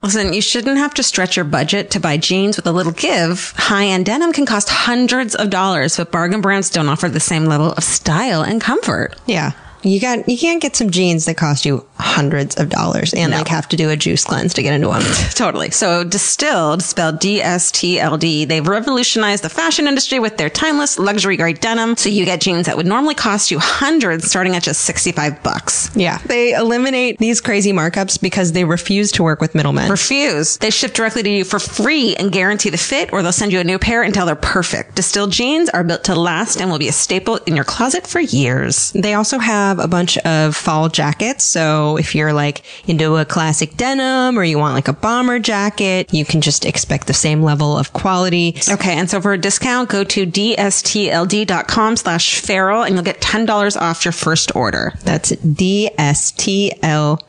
Listen, you shouldn't have to stretch your budget to buy jeans with a little give. High-end denim can cost hundreds of dollars, but bargain brands don't offer the same level of style and comfort. Yeah. You can't get some jeans that cost you hundreds of dollars and like have to do a juice cleanse to get into them. Totally. So Distilled, spelled D-S-T-L-D, they've revolutionized the fashion industry with their timeless luxury grade denim. So you get jeans that would normally cost you hundreds starting at just $65. Yeah. They eliminate these crazy markups because they refuse to work with middlemen. Refuse. They ship directly to you for free and guarantee the fit, or they'll send you a new pair until they're perfect. Distilled jeans are built to last and will be a staple in your closet for years. They also have a bunch of fall jackets. So if you're like into a classic denim or you want like a bomber jacket, you can just expect the same level of quality. Okay. And so for a discount, go to dstld.com/feral and you'll get $10 off your first order. That's D.com/feral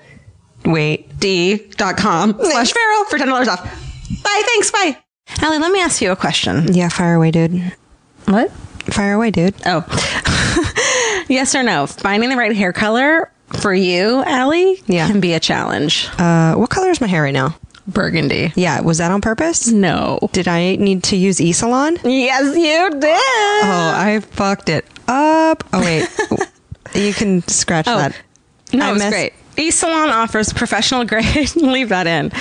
for $10 off. Bye. Thanks. Bye. Alie, let me ask you a question. Yeah. Fire away, dude. What? Fire away, dude. Oh. Yes or no? Finding the right hair color for you, Alie, can be a challenge. What color is my hair right now? Burgundy. Yeah. Was that on purpose? No. Did I need to use E-Salon? Yes, you did. Oh, I fucked it up. Oh, wait. You can scratch that. No, it's great. E-Salon offers professional grade. Leave that in.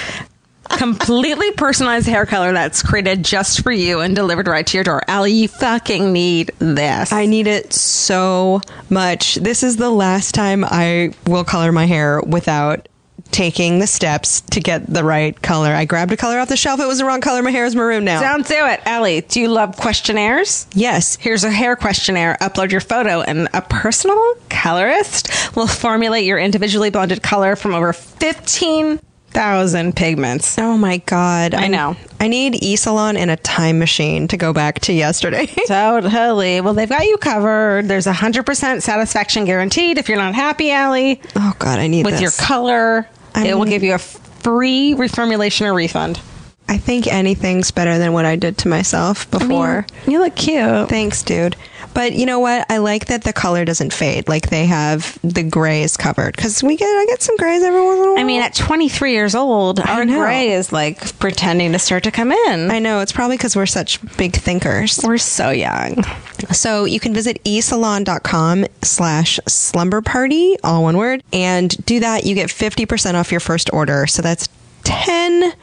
Completely personalized hair color that's created just for you and delivered right to your door. Alie, you fucking need this. I need it so much. This is the last time I will color my hair without taking the steps to get the right color. I grabbed a color off the shelf. It was the wrong color. My hair is maroon now. Don't do it. Alie, do you love questionnaires? Yes. Here's a hair questionnaire. Upload your photo and a personal colorist will formulate your individually blended color from over 15,000 pigments. Oh my God. I know. I need E-Salon and a time machine to go back to yesterday. Totally. Well, they've got you covered. There's 100% satisfaction guaranteed if you're not happy, Alie. Oh God, I need with this. Your color. It will give you a free reformulation or refund. I think anything's better than what I did to myself before. I mean, you look cute. Thanks, dude. But you know what? I like that the color doesn't fade. Like they have the grays covered. Because I get some grays every once in a while. I mean, at 23 years old, our gray is like pretending to start to come in. I know. It's probably because we're such big thinkers. We're so young. So you can visit esalon.com/slumberparty, all one word. And do that. You get 50% off your first order. So that's $10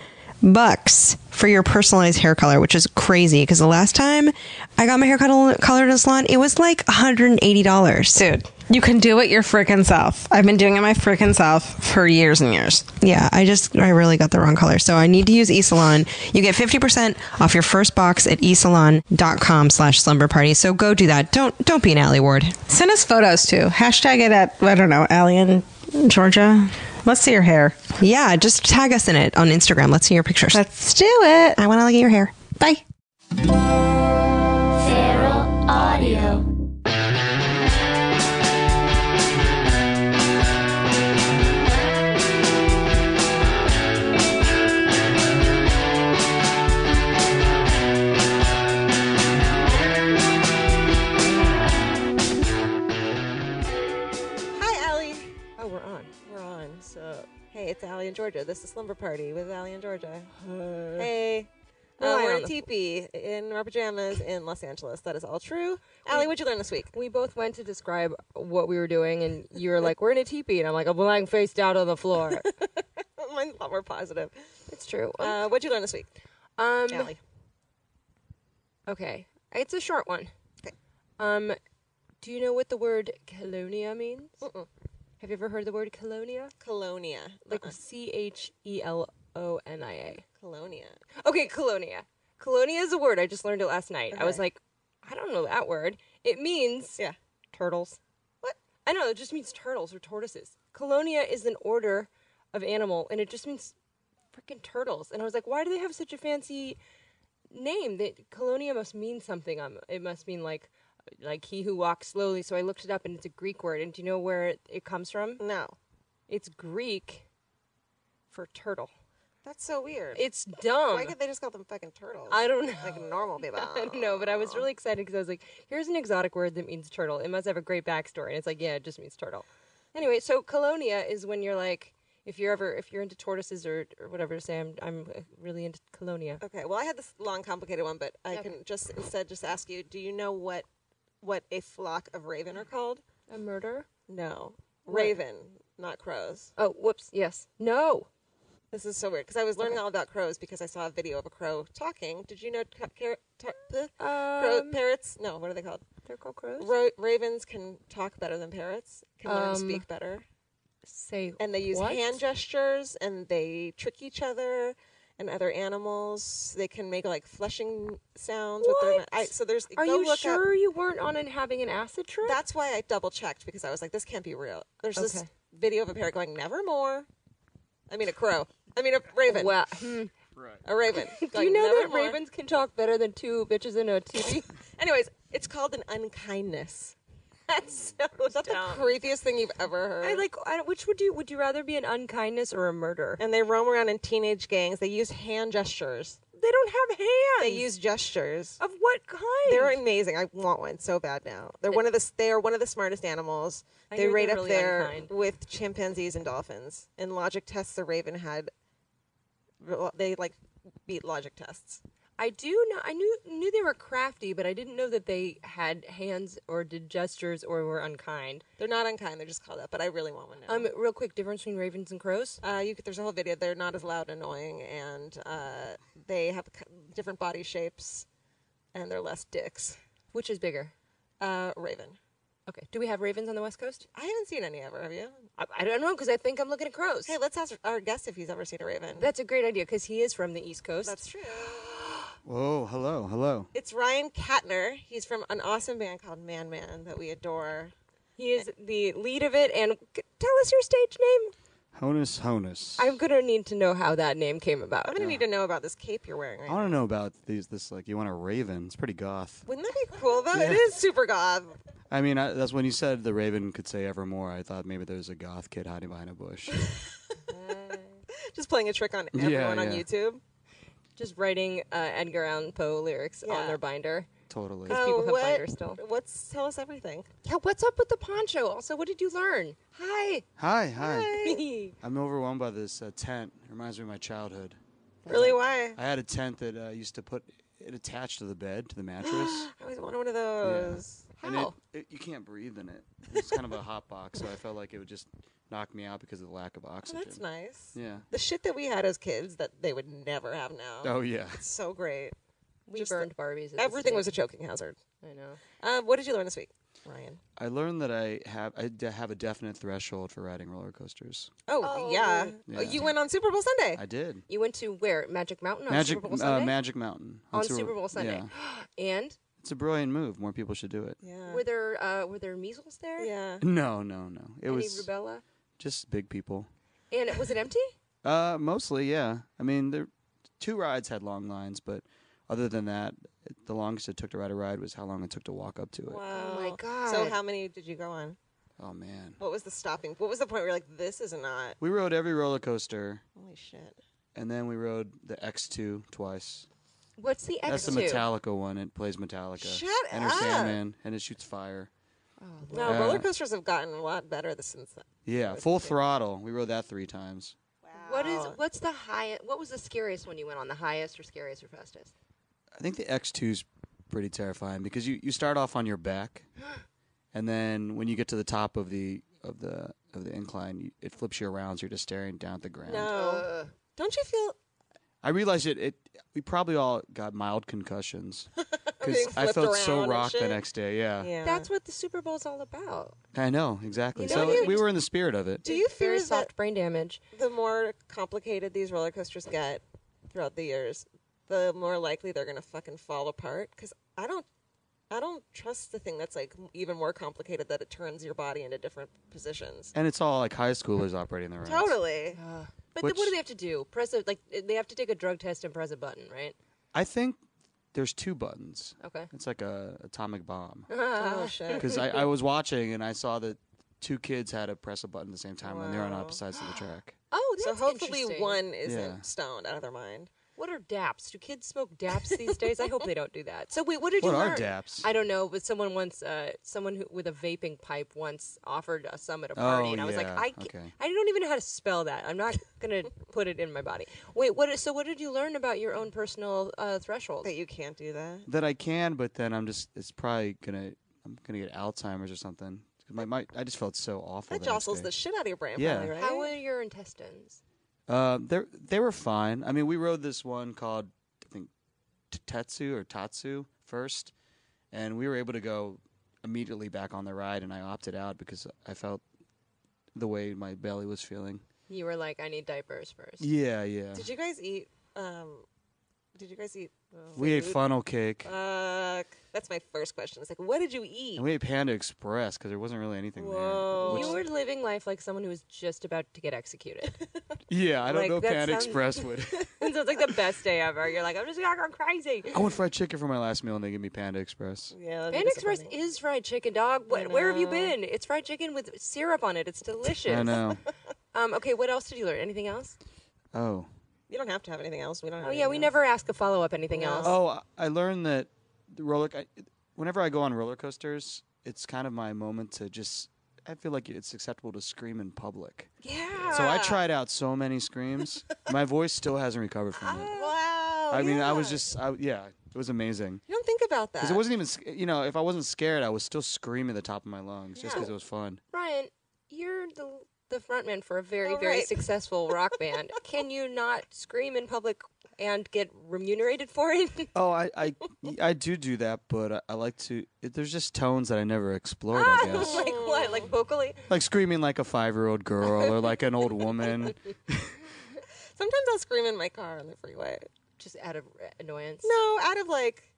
for your personalized hair color, which is crazy because the last time I got my hair colored in a salon, it was like $180. Dude, you can do it your freaking self. I've been doing it my freaking self for years and years. Yeah, I really got the wrong color. So I need to use eSalon. You get 50% off your first box at esalon.com/slumberparty. So go do that. Don't be an Alie Ward. Send us photos too. Hashtag it at, I don't know, Alie in Georgia. Let's see your hair. Yeah, just tag us in it on Instagram. Let's see your pictures. Let's do it. I want to look at your hair. Bye. Feral Audio. Hey, it's Alie in Georgia. This is Slumber Party with Alie in Georgia. Hey. We're in a teepee in our pajamas in Los Angeles. That is all true. Alie, what'd you learn this week? We both went to describe what we were doing, and you were like, we're in a teepee. And I'm like, I'm lying face down on the floor. Mine's a lot more positive. It's true. What'd you learn this week? Alie. Okay. It's a short one. Okay. Do you know what the word colonia means? Mm-mm. Have you ever heard the word colonia? Colonia. Like Chelonia. Colonia. Okay, colonia. Colonia is a word. I just learned it last night. Okay. I was like, I don't know that word. It means... Yeah. Turtles. What? I know, it just means turtles or tortoises. Colonia is an order of animal, and it just means freaking turtles. And I was like, why do they have such a fancy name? That Colonia must mean something. It must mean like he who walks slowly. So I looked it up, and it's a Greek word. And do you know where it comes from? No. It's Greek for turtle. That's so weird. It's dumb. Why can't they just call them fucking turtles? I don't know. Like normal people. I don't know, but I was really excited because I was like, here's an exotic word that means turtle. It must have a great backstory. And it's like, yeah, it just means turtle. Anyway, so colonia is when you're like, if you're into tortoises or whatever, say I'm really into Colonia. Okay, well, I had this long, complicated one, but I can just ask you, do you know what a flock of raven are called? A murder? No. Raven, not crows. Oh, whoops. Yes. No. This is so weird, because I was learning all about crows because I saw a video of a crow talking. Did you know parrots? No, what are they called? They're called crows? Ravens can talk better than parrots, can learn to speak better. And they use hand gestures, and they trick each other and other animals. They can make like flushing sounds with their. Are you sure you weren't on having an acid trip? That's why I double checked, because I was like, this can't be real. There's this video of a parrot going, nevermore. I mean a crow. I mean a raven. Wow. Right. A raven. Do you know that ravens can talk better than two bitches in a TV? Anyways, it's called an unkindness. That's so Is that dumb. the creepiest thing you've ever heard? Which would you rather be an unkindness or a murder? And they roam around in teenage gangs. They use hand gestures. They don't have hands. They use gestures. Of what kind? They're amazing. I want one so bad now. They are one of the smartest animals. I They hear rate they're up really there unkind. with chimpanzees and dolphins. In logic tests, the raven had. They beat logic tests. I do know. I knew they were crafty, but I didn't know that they had hands or did gestures or were unkind. They're not unkind. They're just called that. But I really want one now. Real quick, difference between ravens and crows? There's a whole video. They're not as loud and annoying, and they have different body shapes, and they're less dicks. Which is bigger? Raven. Okay. Do we have ravens on the West Coast? I haven't seen any ever. Have you? I don't know because I think I'm looking at crows. Hey, let's ask our guest if he's ever seen a raven. That's a great idea because he is from the East Coast. That's true. Whoa, hello. It's Ryan Katner. He's from an awesome band called Man Man that we adore. He is the lead of it. And tell us your stage name. Honus. I'm gonna need to know how that name came about. I'm gonna need to know about this cape you're wearing right I want to know about this, like, you want a raven. It's pretty goth. Wouldn't that be cool, though? It is super goth. I mean, that's when you said the raven could say evermore. I thought maybe there was a goth kid hiding behind a bush. Just playing a trick on everyone on YouTube. Just writing Edgar Allan Poe lyrics on their binder. Totally. People have binders still. Tell us everything. Yeah, what's up with the poncho? Also, what did you learn? Hi. Hi. I'm overwhelmed by this tent. It reminds me of my childhood. Really, why? I had a tent that used to put it attached to the bed, to the mattress. I always wanted one of those. How? And you can't breathe in it. It's kind of a hot box, so I felt like it would just knock me out because of the lack of oxygen. That's nice. Yeah. The shit that we had as kids that they would never have now. Oh, yeah. It's so great. We burned Barbies. At Everything was a choking hazard. I know. What did you learn this week, Ryan? I learned that I have a definite threshold for riding roller coasters. Oh yeah. Yeah. You went on Super Bowl Sunday. I did. You went to where? Magic Mountain on Super Bowl Sunday? Magic Mountain. On Super Bowl Sunday. Yeah. And? It's a brilliant move. More people should do it. Yeah. Were there measles there? Yeah. No. It Any was rubella? just big people. And was it empty? Mostly, yeah. I mean, two rides had long lines, but other than that, the longest it took to ride a ride was how long it took to walk up to it. Wow. Oh my God. So how many did you go on? Oh, man. What was the point where you're like, this is not? We rode every roller coaster, Holy shit. and then we rode the X2 twice. What's the X2? That's the Metallica one. It plays Metallica. Shut Enter up. Sandman, and it shoots fire. No, roller coasters have gotten a lot better since then. Yeah, Full Throttle. We rode that 3 times. What's the highest? What was the scariest one you went on? The highest or scariest or fastest? I think the X2's pretty terrifying because you start off on your back, and then when you get to the top of the incline, it flips you around, so you're just staring down at the ground. No. Don't you feel? I realized we probably all got mild concussions Being because I flipped felt so around and rocked the shit? next day. Yeah, Yeah. That's what the Super Bowl's all about. I know exactly. You know, So we were in the spirit of it. Do you Very fear soft that brain damage. the more complicated these roller coasters get throughout the years, the more likely they're going to fucking fall apart? Because I don't trust the thing that's like even more complicated that it turns your body into different positions. And it's all like high schoolers operating the rides. Totally. But Which- what do they have to do? They have to take a drug test and press a button, right? I think there's 2 buttons. Okay. It's like a atomic bomb. Oh shit. Because I was watching and I saw that 2 kids had to press a button at the same time when they're on opposite sides of the track. Oh, So that's hopefully interesting. one isn't Yeah. stoned out of their mind. What are daps? Do kids smoke daps these days? I hope they don't do that. So wait, what did you What learn? are daps? I don't know, but someone once, with a vaping pipe once offered some at a party, and I was like, okay. I don't even know how to spell that. I'm not gonna put it in my body. Wait, what did you learn about your own personal threshold? That you can't do that. That I can, but then I'm probably I'm gonna get Alzheimer's or something. I just felt so awful. That jostles the shit out of your brain, Yeah. probably, right? How are your intestines? They were fine. I mean, we rode this one called, I think, Tatsu first, and we were able to go immediately back on the ride, and I opted out because I felt the way my belly was feeling. You were like, I need diapers first. Yeah, yeah. Did you guys eat? We ate food? funnel cake, That's my first question. It's like, what did you eat? and we ate Panda Express because there wasn't really anything Whoa. there. You were living life like someone who was just about to get executed. Yeah, I don't Like, know that Panda sounds- Express would. So it's like the best day ever. You're like, I'm just gonna go crazy. I went fried chicken for my last meal, and they gave me Panda Express. Yeah, that'd be Panda Express disappointing. is fried chicken, dog. Where have you know. been? It's fried chicken with syrup on it. It's delicious. I know. Okay, what else did you learn? Anything else? Oh. You don't have to have anything else. We don't. Have Oh yeah, we anything never ask a follow up. Anything No. else? Oh, I learned that whenever I go on roller coasters, it's kind of my moment to just. I feel like it's acceptable to scream in public. Yeah. So I tried out so many screams. My voice still hasn't recovered from it. Wow. I mean, yeah. it was amazing. You don't think about that. Because it wasn't even, if I wasn't scared, I was still screaming at the top of my lungs just because it was fun. Ryan, you're the frontman for a very, Oh, very right. successful rock band. Can you not scream in public and get remunerated for it? Oh, I do that, but I like to. There's just tones that I never explored, I guess. Like what? Like vocally? Like screaming like a 5-year-old girl or like an old woman. Sometimes I'll scream in my car on the freeway. Just out of annoyance? No, out of like,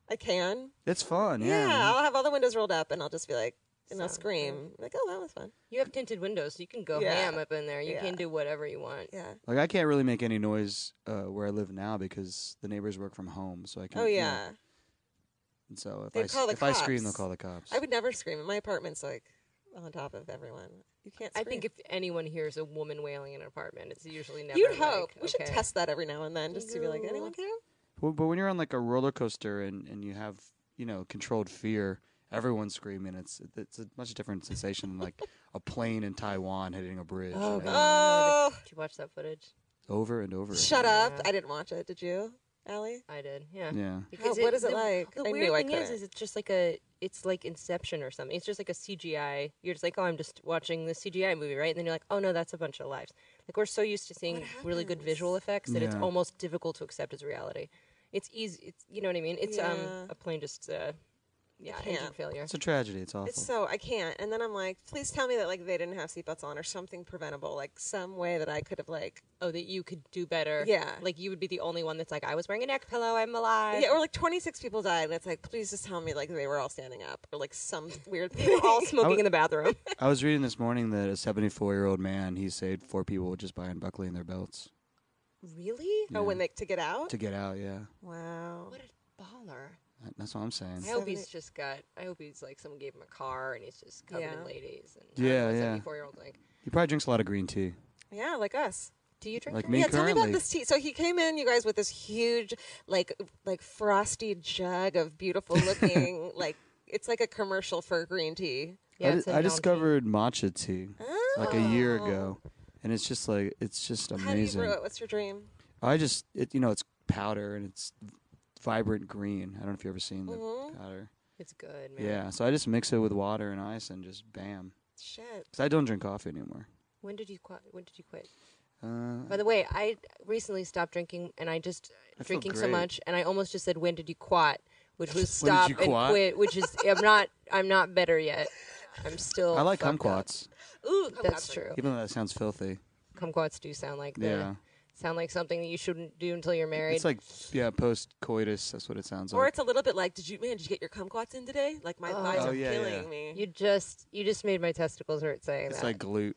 I can. It's fun, Yeah, yeah. I'll have all the windows rolled up and I'll just be like, and I'll Sounds scream. Like, oh, that was fun. You have tinted windows, so you can go Yeah. ham up in there. You Yeah. can do whatever you want. Yeah. Like I can't really make any noise where I live now because the neighbors work from home, so I can. Oh yeah. And so They'd call the if I scream, cops. they'll call the cops. I would never scream. My apartment's like on top of everyone. You can't. I Scream. think if anyone hears a woman wailing in an apartment, it's usually never. you'd like, hope we should okay. test that every now and then, just to be like, anyone care? But when you're on like a roller coaster and you have controlled fear, everyone's screaming. It's a much different sensation than like a plane in Taiwan hitting a bridge. Oh, you know? God. Did you watch that footage? Over and over. Shut again. up! Yeah. I didn't watch it. Did you, Allie? I did. Yeah. Yeah. What is it like? The I weird knew I thing is couldn't. it's just like it's like Inception or something. It's just like a CGI. You're just like, oh, I'm just watching the CGI movie, right? And then you're like, oh no, that's a bunch of lives. Like we're so used to seeing really good visual effects that it's Yeah. almost difficult to accept as reality. It's easy. It's you know what I mean. It's Yeah. a plane just engine can't. failure. It's a tragedy. It's awful. It's so I can't. And then I'm like, please tell me that like they didn't have seatbelts on or something preventable, like some way that I could have like, Oh, that you could do better. Yeah. Like you would be the only one that's like, I was wearing a neck pillow. I'm alive. yeah, or like 26 people died, and it's like, please just tell me like they were all standing up or like some weird They were thing. all smoking in the bathroom. I was reading this morning that a 74-year-old man, he saved 4 people just by unbuckling their belts Really? Oh, when they to get out. to get out. Yeah, Wow. What a baller. that's what I'm saying. I hope he's just got. I hope he's like someone gave him a car and he's just covered Yeah. in ladies. And Yeah, yeah. 74-year-old like. He probably drinks a lot of green tea. Yeah, like us. Do you drink? Like that? me Yeah, tell me about currently. this tea. So he came in, you guys, with this huge, like frosty jug of beautiful looking, like it's like a commercial for green tea. Yeah, I, it's di- a I Mountain discovered matcha tea like a year ago, Oh. and it's just amazing. How do you brew it? What's your dream? It's powder and it's vibrant green. I don't know if you've ever seen the Mm-hmm. powder. It's good, man. Yeah, so I just mix it with water and ice and just bam. Shit. Because I don't drink coffee anymore. When did you quit? When did you quit? Uh, By the way, I recently stopped drinking, and I just I feel drinking so great. much, and I almost just said, "When did you quit?" Which was When did stop you and quit? quit. Which is I'm not better yet. I'm still. I like fucked up. kumquats, Ooh, That's true. even though that sounds filthy. Kumquats do sound like Yeah. something that you shouldn't do until you're married. It's like, post coitus. That's what it sounds Or like. it's a little bit like, did you get your kumquats in today? Like my thighs Oh, are yeah, killing yeah. me. you just made my testicles hurt saying It's that. like glute.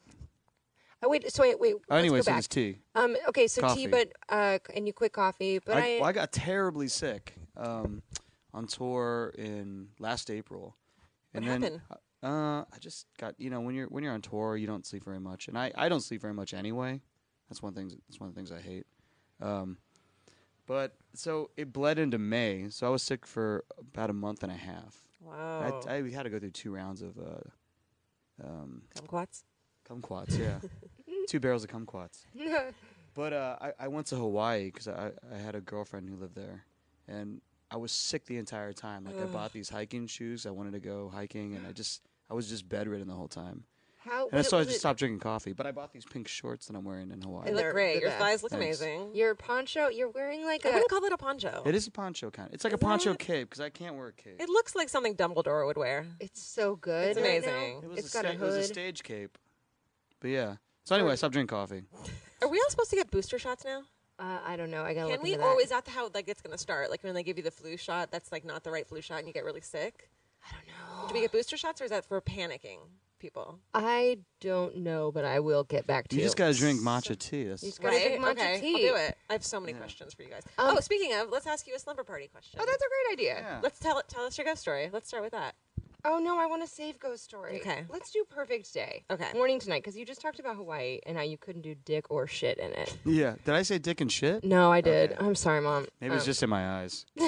Oh wait, so wait. Oh, anyway, let's so go this back. tea. Okay, so Coffee. tea, but and you quit coffee, but I got terribly sick on tour in last April. What And then happened? I just got when you're on tour you don't sleep very much, and I don't sleep very much anyway. That's one of the things I hate. But so it bled into May, so I was sick for about a month and a half. Wow. I had to go through 2 rounds of Kumquats? kumquats. Yeah, 2 barrels of kumquats. But I went to Hawaii because I had a girlfriend who lived there, and I was sick the entire time. Like I bought these hiking shoes. I wanted to go hiking, and I was just bedridden the whole time. And so I just stopped drinking coffee. But I bought these pink shorts that I'm wearing in Hawaii. They look They're great. the Your best. thighs look Thanks. amazing. Your poncho, you're wearing like I a. wouldn't call it a poncho. It is a poncho kind. It's like a Is poncho it? cape because I can't wear a cape. It looks like something Dumbledore would wear. It's so good. It's right now. amazing. It's got a It was a hood. stage cape. But yeah. So anyway, I stopped drinking coffee. Are we all supposed to get booster shots now? I don't know. I gotta Can look we? into Or that. is that how like it's gonna start? Like when they give you the flu shot, that's like not the right flu shot, and you get really sick. I don't know. Do we get booster shots, or is that for panicking people? I don't know, but I will get back to you. You just got to drink matcha tea. That's, You just gotta drink matcha okay, tea. I'll do it. I have so many questions for you guys. Speaking of, let's ask you a slumber party question. Oh, that's a great idea. yeah. Let's tell us your ghost story. Let's start with that. Oh no, I want to save ghost story. Okay. Let's do perfect day. Okay. Morning tonight, because you just talked about Hawaii and how you couldn't do dick or shit in it. Yeah. Did I say dick and shit? No, I did. Okay. I'm sorry, Mom. Maybe it's just in my eyes. I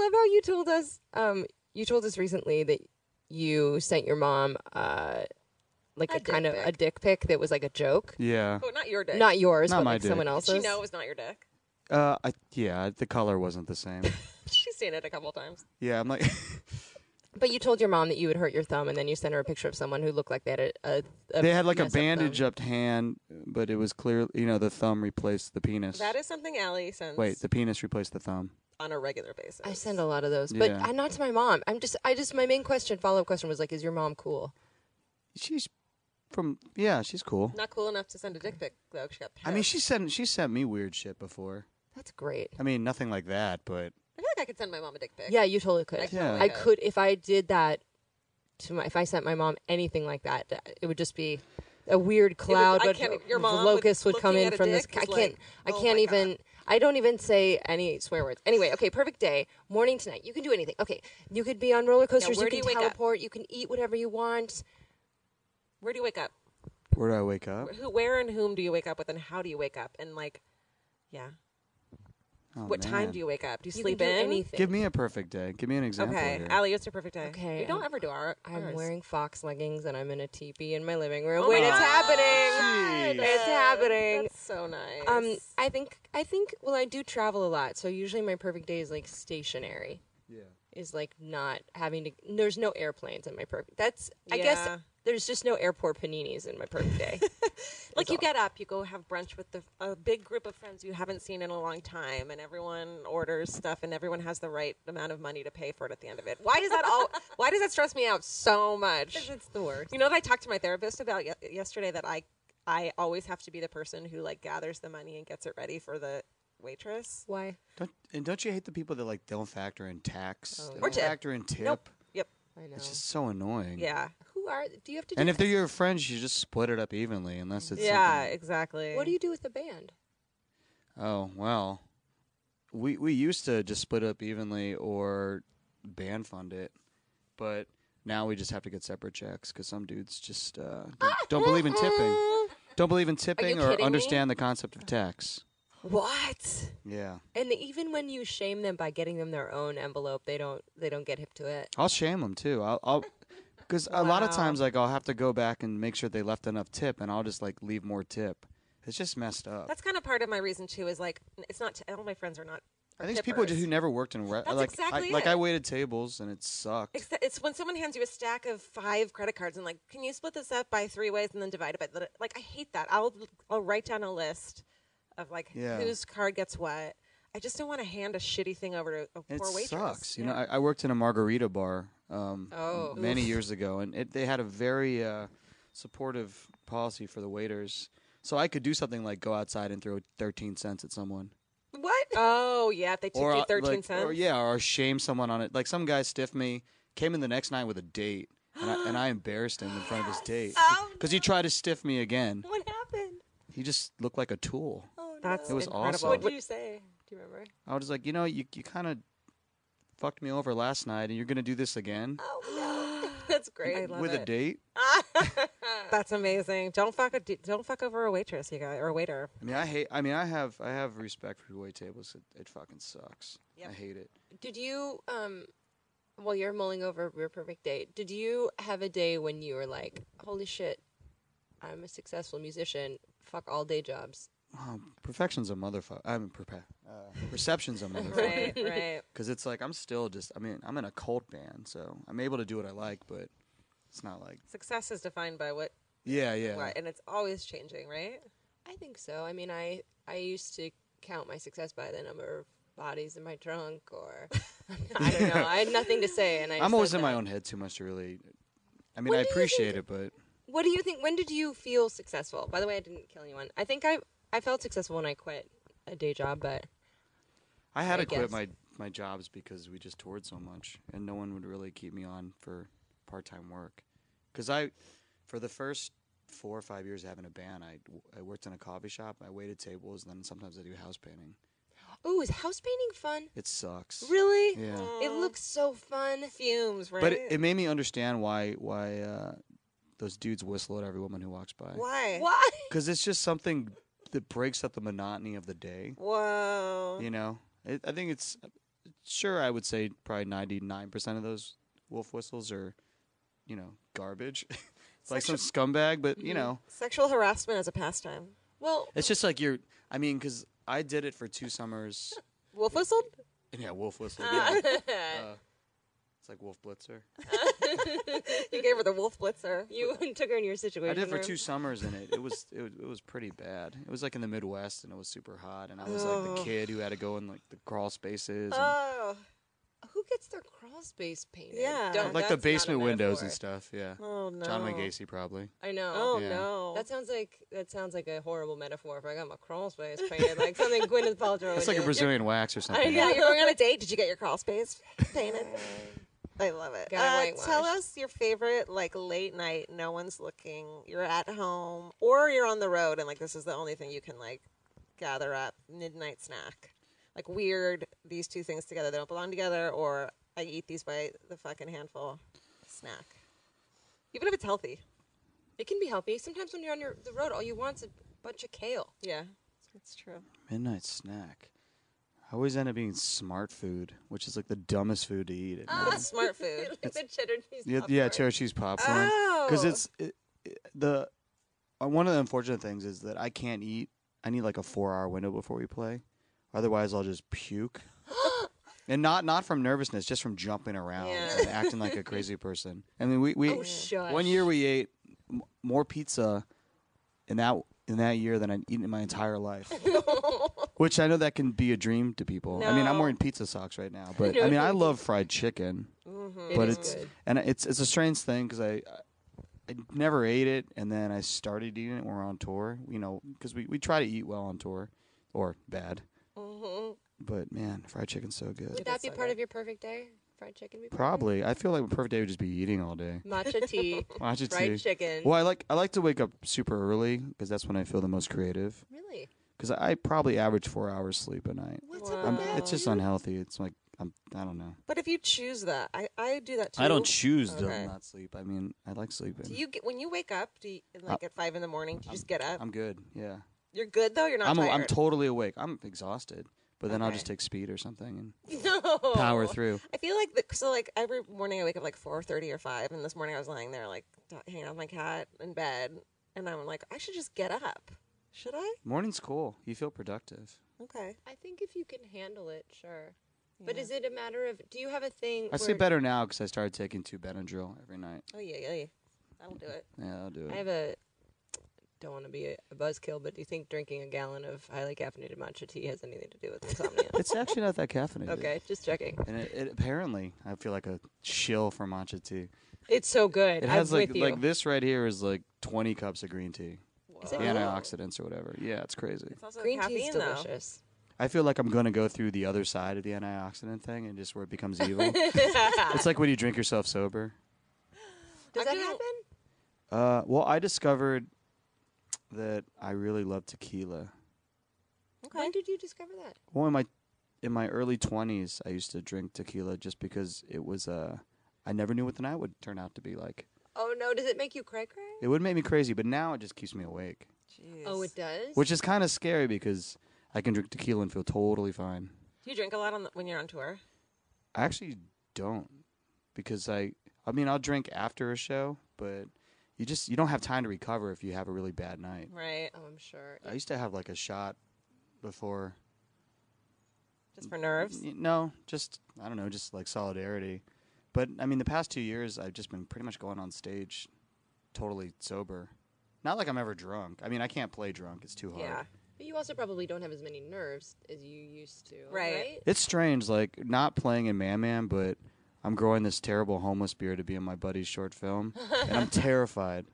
love how you told us. You told us recently that you sent your mom like A a kind dick of a pic. dick pic that was like a joke. Yeah. Oh, not your dick. Not yours, Not but my like dick. someone Did else's. she know it was not your dick? Yeah, the color wasn't the same. She's seen it a couple times. Yeah, I'm like, But you told your mom that you would hurt your thumb, and then you sent her a picture of someone who looked like they had a they had like a messed up thumb. bandage up hand, but it was clear, the thumb replaced the penis. That is something Alie sends Wait, the penis replaced the thumb. on a regular basis. I send a lot of those, Yeah. but not to my mom. My main follow-up question was like, is your mom cool? She's cool. Not cool enough to send a dick pic though. She got pissed. I mean, she sent me weird shit before. That's great. I mean, nothing like that, but I feel like I could send my mom a dick pic. Yeah, you totally could. I Yeah. totally I could if I did that if I sent my mom anything like that, it would just be a weird cloud. I but can't- your mom locusts would come looking in at a from this. dick I is can't. like, I oh can't my even. God. I don't even say any swear words. Anyway, okay, perfect day. Morning tonight. You can do anything. Okay, you could be on roller coasters. where You do can you wake up? teleport. You can eat whatever you want. Where do you wake up? where do I wake up? Where and whom do you wake up with, and how do you wake up? And like, yeah, Oh, what time man. do you wake up? Do you You sleep can do in? anything. Give me a perfect day. Give me an example. Okay, here. Alie, what's your perfect day? Okay, we don't ever do ours. I'm wearing fox leggings and I'm in a teepee in my living room. Oh Wait, my it's God. happening. It's happening. That's so nice. I think. Well, I do travel a lot, so usually my perfect day is like stationary. Yeah. Is like not having to. There's no airplanes in my perfect. That's. I guess Yeah. there's just no airport paninis in my perfect day. Like you get up, you go have brunch with a big group of friends you haven't seen in a long time, and everyone orders stuff, and everyone has the right amount of money to pay for it at the end of it. Why does that Why does that stress me out so much? It's the worst. You know what I talked to my therapist about yesterday, that I always have to be the person who like gathers the money and gets it ready for the waitress. Why? Don't you hate the people that like don't factor in tax? They Or don't tip. factor in tip. Nope. Yep. I know. It's just so annoying. Yeah. Who are? Do you have to? Do And if they're your friends, you just split it up evenly, unless it's Yeah. something- Exactly. What do you do with the band? Oh well, we used to just split up evenly or band fund it, but now we just have to get separate checks because some dudes just don't believe in tipping. Don't believe in tipping or kidding me? understand the concept of tax. What? Yeah, And even when you shame them by getting them their own envelope, they don't get hip to it. I'll shame them too. I'll because a lot of Wow. times like I'll have to go back and make sure they left enough tip, and I'll just like leave more tip. It's just messed up. That's kind of part of my reason too. Is like it's not. All my friends are not. I think it's people tippers. who never worked in That's like exactly I it. waited tables and it sucked. It's when someone hands you a stack of 5 credit cards and like, can you split this up by 3 ways and then divide it by like I hate that. I'll write down a list of like Yeah. whose card gets what. I just don't want to hand a shitty thing over to a It poor waitress. sucks. You Yeah. know, I worked in a margarita bar Oh. many years ago, and they had a very supportive policy for the waiters. So I could do something like go outside and throw 13 cents at someone. What? Oh yeah, if they took you 13 cents. Or shame someone on it. Like some guy stiffed me, came in the next night with a date, and I embarrassed him in front of his date because he tried to stiff me again. What happened? He just looked like a tool. Oh, That's It was incredible. awesome. What did you say? Do you remember? I was like, you kind of fucked me over last night, and you're gonna do this again Oh no, that's great. I love with it. a date. That's amazing. Don't fuck over a waitress, you guys, or a waiter. I mean, I have respect for wait tables. It fucking sucks. Yep. I hate it. Did you, while you're mulling over your perfect day, did you have a day when you were like, holy shit, I'm a successful musician, fuck all day jobs? Perfection's a motherfucker. Perception's a motherfucker. Right, right. Because it's like I'm in a cult band, so I'm able to do what I like, but it's not like Success is defined by what, yeah. right, and it's always changing, right? I think so. I mean, I used to count my success by the number of bodies in my trunk, or I don't know. I had nothing to say, and I'm always said in my that. own head too much to really. I mean, When I do you appreciate think- it, but What do you think? When did you feel successful? By the way, I didn't kill anyone. I think I felt successful when I quit a day job, but I had I to quit guess. my jobs because we just toured so much, and no one would really keep me on for part-time work. Because for the first 4 or 5 years of having a band, I worked in a coffee shop. I waited tables, and then sometimes I do house painting. ooh, is house painting fun? It sucks. Really? Yeah. It looks so fun. Fumes, right? But it made me understand why those dudes whistle at every woman who walks by. Why? Why? Because it's just something that breaks up the monotony of the day. Whoa. You know, I think it's sure. I would say probably 99% of those wolf whistles are, garbage. It's like some scumbag, but Sexual harassment as a pastime. Well, it's just like because I did it for 2 summers. Wolf whistled? Yeah, wolf whistle. Yeah. It's like Wolf Blitzer. You gave her the wolf blitzer. you took her in your situation. I did for room. 2 summers, and it was pretty bad. It was like in the Midwest, and it was super hot, and I was like the kid who had to go in like the crawl spaces. And, Oh. Who gets their crawl space painted? Yeah. Don't- like the that's not a basement windows metaphor. and stuff. Yeah. Oh, no. John Wayne Gacy probably. I know. Oh, Yeah. no. That sounds like a horrible metaphor. If I got my crawl space painted, like something Gwyneth Paltrow. It's would like a do. Brazilian wax or something. Yeah, you're going on a date. Did you get your crawl space painted? I love it. Got it Tell whitewashed. us your favorite, like, late night, no one's looking, you're at home, or you're on the road, and, like, this is the only thing you can, like, gather up, midnight snack. Like, weird, these two things together, they don't belong together, or I eat these by the fucking handful snack. Even if it's healthy. It can be healthy. Sometimes when you're on the road, all you want's a bunch of kale. Yeah, it's true. Midnight snack. I always end up eating smart food, which is like the dumbest food to eat. At night. It's smart food. Like the cheddar cheese. Yeah, popcorn. cheddar cheese popcorn. Because one of the unfortunate things is that I can't eat. I need like a 4-hour window before we play, otherwise I'll just puke. And not from nervousness, just from jumping around Yeah. and acting like a crazy person. I mean, we Oh, shush. one year we ate more pizza in that year than I'd eaten in my entire life. Which I know that can be a dream to people. I mean, I'm No. wearing pizza socks right now, but I mean, I love fried chicken. But is it's good. it's a strange thing because I never ate it, and then I started eating it when we were on tour. Because we try to eat well on tour, or bad. But man, fried chicken's so good. Would that be so part good. of your perfect day? Fried chicken? Be part of Probably, I feel like my perfect day would just be eating all day. it? Matcha tea. Matcha fried tea. chicken. Well, I like to wake up super early because that's when I feel the most creative. Really? Because I probably average 4 hours sleep a night. What's Wow. up with that? It's just unhealthy. It's like I don't know. But if you choose that, I do that too. I don't choose Okay. to not sleep. I mean, I like sleeping. Do you get when you wake up? Do you, like at 5 in the morning? Do you just get up? I'm good. Yeah. You're good though. You're not I'm tired. totally awake. I'm exhausted, but then I'll Okay. just take speed or something and No. power through. I feel like like every morning I wake up like 4:30 or 5, and this morning I was lying there like hanging out with my cat in bed, and I'm like, I should just get up. Should I? Morning's cool. You feel productive. Okay. I think if you can handle it, sure. But Yeah. is it a matter of, do you have a thing I sleep where- better now because I started taking 2 Benadryl every night. Oh yeah. That'll do it. Yeah, I'll do it. I have don't want to be a buzzkill, but do you think drinking a gallon of highly caffeinated matcha tea has anything to do with insomnia? It's actually not that caffeinated. Okay, just checking. And it apparently, I feel like a shill for matcha tea. It's so good. It has I'm like with you. like this right here is like 20 cups of green tea. Is The it antioxidants or whatever. Yeah, it's crazy. It's also green caffeine, tea's though. delicious. I feel like I'm gonna go through the other side of the antioxidant thing and just where it becomes evil. It's like when you drink yourself sober. Does I that do- happen? Well, I discovered that I really love tequila. Okay. When did you discover that? Well, in my early 20s, I used to drink tequila just because it was I never knew what the night would turn out to be like. Oh no, does it make you cry? It would make me crazy, but now it just keeps me awake, Jeez. Oh, it does. which is kind of scary because I can drink tequila and feel totally fine. Do you drink a lot when you're on tour? I actually don't, because I'll drink after a show, but you don't have time to recover if you have a really bad night. Right. Oh, I'm sure. I used to have like a shot before. Just for nerves? No, just I don't know, just like solidarity. But I mean, the past 2 years, I've just been pretty much going on stage totally sober. Not like I'm ever drunk. I mean, I can't play drunk; it's too hard. Yeah. But you also probably don't have as many nerves as you used to. Right. It's strange, like not playing in Man Man, but I'm growing this terrible homeless beard to be in my buddy's short film, and I'm terrified.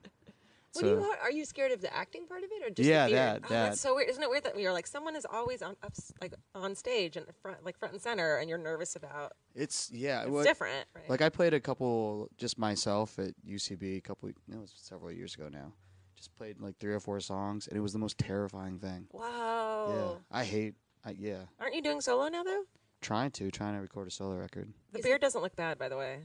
Are you scared of the acting part of it, or just Yeah, the beard? that. Oh, that's so weird. Isn't it weird that you're like, someone is always on stage and front and center, and you're nervous about? It's It's different, right? Like I played a couple just myself at UCB it was several years ago now. Just played like 3 or 4 songs, and it was the most terrifying thing. Wow. Yeah, Aren't you doing solo now though? trying to record a solo record. The beard doesn't look bad, by the way.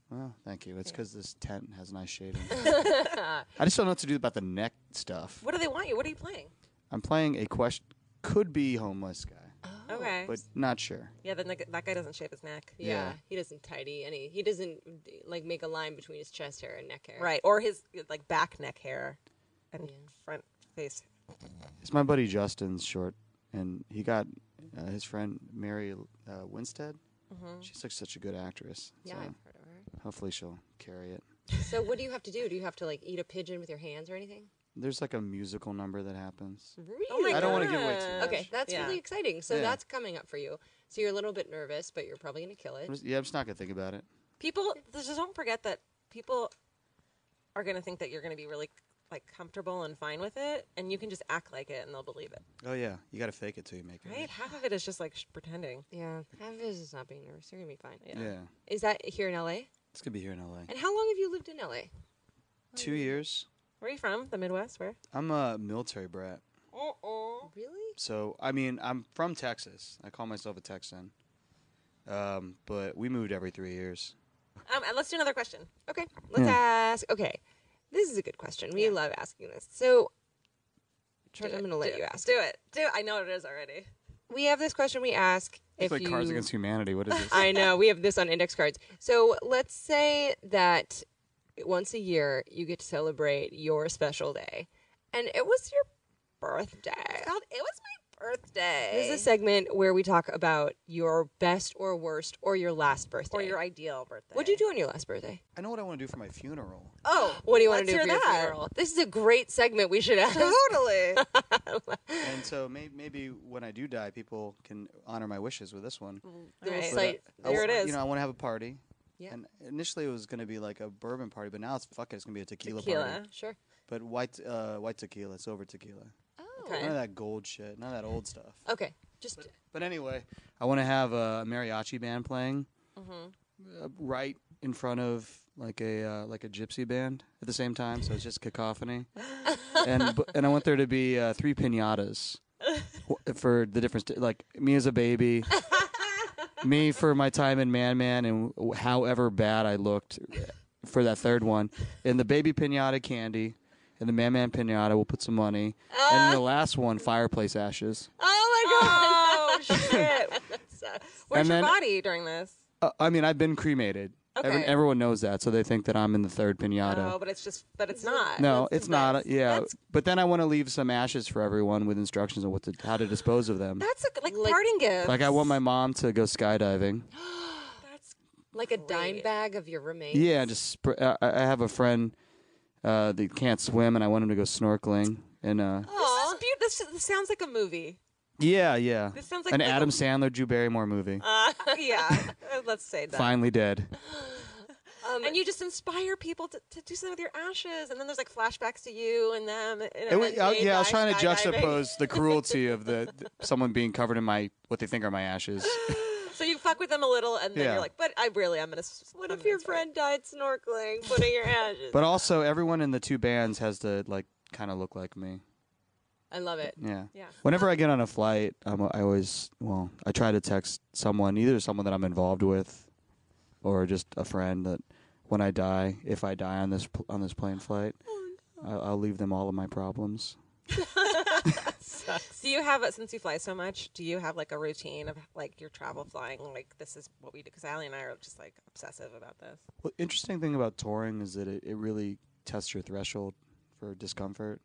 Well, thank you. It's because this tent has nice shading. I just don't know what to do about the neck stuff. What do they want you? What are you playing? I'm playing a could be homeless guy, Okay. but not sure. Yeah, then that guy doesn't shave his neck. Yeah, he doesn't tidy any. He doesn't like make a line between his chest hair and neck hair. Right. Or his like back neck hair and front face. It's my buddy Justin's short, and he got his friend Mary Winstead. She's like such a good actress. Yeah, so I've heard of her. hopefully she'll carry it. So what do you have to do? Do you have to like eat a pigeon with your hands or anything? There's like a musical number that happens. Really? Oh my I don't want to give away gosh. too much. Okay, that's Yeah. really exciting. So Yeah. that's coming up for you. So you're a little bit nervous, but you're probably going to kill it. I'm just not gonna think about it. People, just don't forget that people are going to think that you're going to be really like comfortable and fine with it, and you can just act like it, and they'll believe it. Oh yeah, you got to fake it till you make it. Right? Half of it is just like pretending. Yeah, half of it is not being nervous. You're going to be fine. Yeah, Is that here in LA? it's gonna be here in LA. And how long have you lived in LA? 2 years. Where are you from? The Midwest? Where? I'm a military brat. Really? So, I mean, I'm from Texas. I call myself a Texan. But we moved every 3 years. And let's do another question. Okay, let's ask. Okay, this is a good question. We love asking this. So, George, I'm going to let you ask. Do it. I know what it is already. We have this question we ask It's if like you... Cards Against Humanity. What is this? I know. We have this on index cards. So let's say that once a year you get to celebrate your special day, and it was your birthday. It was my birthday. This is a segment where we talk about your best or worst or your last birthday. or your ideal birthday. What'd you do on your last birthday? I know what I want to do for my funeral. Oh, What do you want to let's do for hear your that. funeral? This is a great segment we should have. Totally. And so maybe when I do die, people can honor my wishes with this one. They'll Right. cite- There it is. You know, I want to have a party. Yeah. And initially it was going to be like a bourbon party, but now it's fuck it, it's going to be a tequila Tequila. party. Sure. But white tequila, silver tequila. Oh. Okay. None of that gold shit. None of that old stuff. Okay. Just But anyway, I want to have a mariachi band playing right in front of like a gypsy band at the same time, so it's just cacophony. and I want there to be 3 piñatas for the difference, like me as a baby, me for my time in Man Man, and however bad I looked for that third one, and the baby piñata candy. And the Man Man piñata, we'll put some money. And the last one, fireplace ashes. Oh shit. Where's And your then- body during this? I mean, I've been cremated. Okay. Everyone knows that, so they think that I'm in the third piñata. Oh, but it's not. No, it's not. Yeah, that's- but then I want to leave some ashes for everyone with instructions on how to dispose of them. That's like parting gift. Like I want my mom to go skydiving. That's like a dime bag of your remains. Yeah, just I have a friend that can't swim, and I want him to go snorkeling. And This is beautiful. This sounds like a movie. yeah, This sounds like an like Adam Sandler, Drew Barrymore movie. Yeah, let's say that. Finally dead. And you just inspire people to do something with your ashes, and then there's like flashbacks to you and them. Yeah, I was trying to skydiving. juxtapose the cruelty of someone being covered in what they think are my ashes. So you fuck with them a little, and then Yeah. you're like, "But I'm gonna." What if your friend died snorkeling, putting your ashes? But also, everyone in the 2 bands has to like kind of look like me. I love it. Yeah. Yeah. Whenever I get on a flight, I try to text someone, either someone that I'm involved with, or just a friend that when I die, if I die on this plane flight, I'll leave them all of my problems. Do you have, since you fly so much, do you have like a routine of like your travel flying? Like this is what we do, because Alie and I are just like obsessive about this. Well, interesting thing about touring is that it really tests your threshold for discomfort.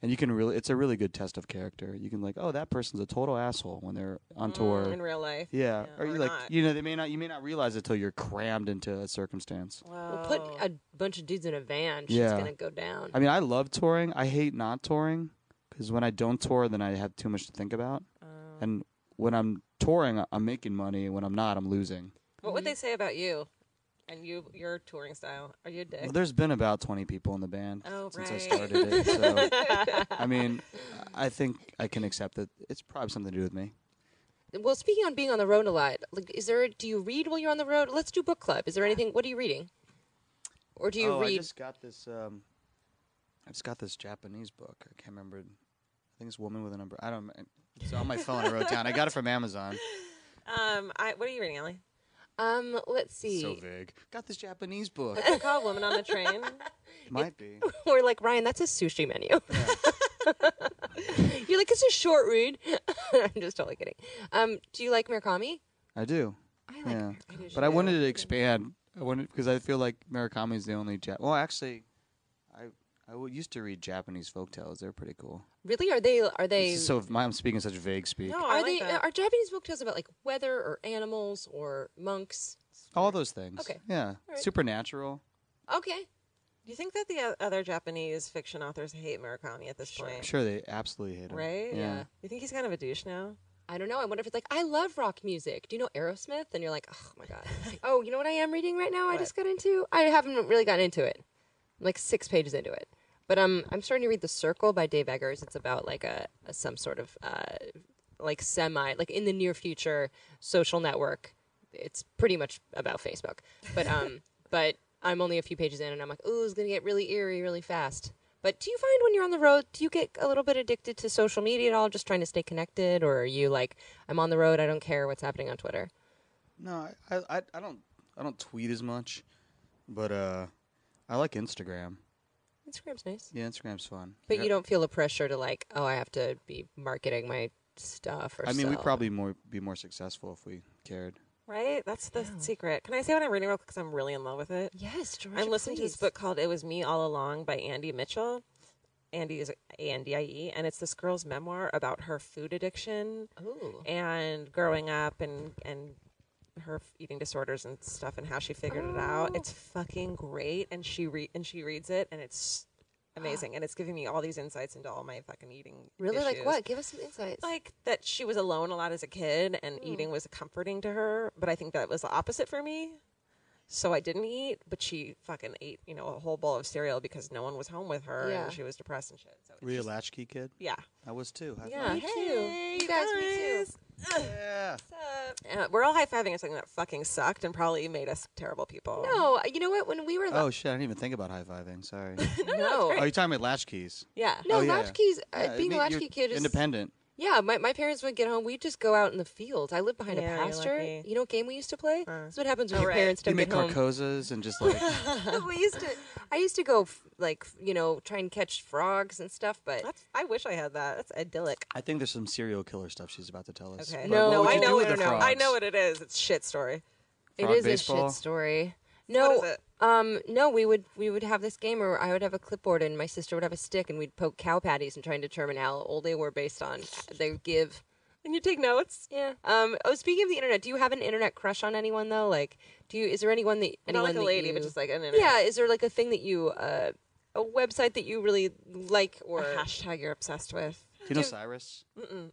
And you can it's a really good test of character. You can like, oh, that person's a total asshole when they're on tour. In real life. Yeah. Or you like, not. you know, you may not realize it till you're crammed into a circumstance. We'll put a bunch of dudes in a van. She's Yeah. gonna go down. I mean, I love touring. I hate not touring because when I don't tour, then I have too much to think about. And when I'm touring, I'm making money. When I'm not, I'm losing. What would they say about you and your touring style? Are you a dick? Well, there's been about 20 people in the band since I right. started it. So, I mean, I think I can accept that it's probably something to do with me. Well, speaking on being on the road a lot, like, do you read while you're on the road? Let's do book club. Is there anything? What are you reading? Or do you read? I just got this Japanese book. I can't remember. I think it's Woman with a Number. I don't. It's on my phone. I wrote it down. I got it from Amazon. What are you reading, Alie? Let's see. So vague. Got this Japanese book. Is it called Woman on the Train? Might be. We're like, Ryan, that's a sushi menu. You're like, it's a short read. I'm just totally kidding. Do you like Murakami? I do. I like Yeah. Murakami. But I wanted to expand. Because I feel like Murakami is the only Well, actually, I used to read Japanese folktales. They're pretty cool. Really? Are they? So I'm speaking such vague speak. No, Are I like that. Are Japanese folktales about like weather or animals or monks? All those things. Okay. Yeah. right. Supernatural. Okay. Do you think that the other Japanese fiction authors hate Murakami at this I'm point? sure they absolutely hate him. Right? Yeah. You think he's kind of a douche now? I don't know. I wonder if it's like, I love rock music. Do you know Aerosmith? And you're like, oh my God. Oh, you know what I am reading right now? I just got into? I haven't really gotten into it. I'm like 6 pages into it. But I'm starting to read The Circle by Dave Eggers. It's about like some sort of like like in the near future social network. It's pretty much about Facebook. But but I'm only a few pages in and I'm like, ooh, it's going to get really eerie really fast. But do you find when you're on the road, do you get a little bit addicted to social media at all, just trying to stay connected? Or are you like, I'm on the road, I don't care what's happening on Twitter? No, I don't tweet as much, but I like Instagram. Instagram's nice. Yeah, Instagram's fun. But Yeah. you don't feel the pressure to like, oh, I have to be marketing my stuff or I mean, we'd sell. probably be more successful if we cared. Right? That's the secret. Can I say what I'm reading real quick because I'm really in love with it? Yes, Georgia, I'm listening to this please. book called It Was Me All Along by Andy Mitchell. Andy is A-N-D-I-E, and it's this girl's memoir about her food addiction Ooh. and growing up and her eating disorders and stuff and how she figured it out. It's fucking great, and she reads it, and it's amazing, and it's giving me all these insights into all my fucking eating Really? Like issues. what? Give us some insights. Like that she was alone a lot as a kid, and eating was comforting to her, but I think that was the opposite for me. So I didn't eat, but she fucking ate, a whole bowl of cereal because no one was home with her, Yeah. and she was depressed and shit. So it's Were you a just- latchkey kid? Yeah. I was too. High yeah, five. me too. You guys, me too. Yeah. We're all high-fiving at something that fucking sucked and probably made us terrible people. No, you know what? When we were Oh shit! I didn't even think about high fiving. Sorry. no, Oh, you're talking about latchkeys. Yeah. no, Oh, yeah. latchkeys. Yeah, Being a you're latchkey kid is independent. Yeah, my parents would get home. We'd just go out in the fields. I lived behind Yeah, a you're pasture. lucky. You know what game we used to play? That's what happens when Oh, your right. parents You don't make get home. carcosas and just like I used to go try and catch frogs and stuff. But I wish I had that. That's idyllic. I think there's some serial killer stuff she's about to tell us. Okay. But No, what no, would I you know do with it, the no. frogs? I know what it is. It's shit story. it Frog is baseball? a shit story. What No, is it? no, we would have this game where I would have a clipboard and my sister would have a stick and we'd poke cow patties and try and determine how old they were based on they would give. And you take notes? Yeah. Speaking of the internet, do you have an internet crush on anyone though? Like, is there anyone that Not like a lady, but just like an internet. yeah? Is there like a thing that you a website that you really like or A hashtag you're obsessed with. Do you know Cyrus?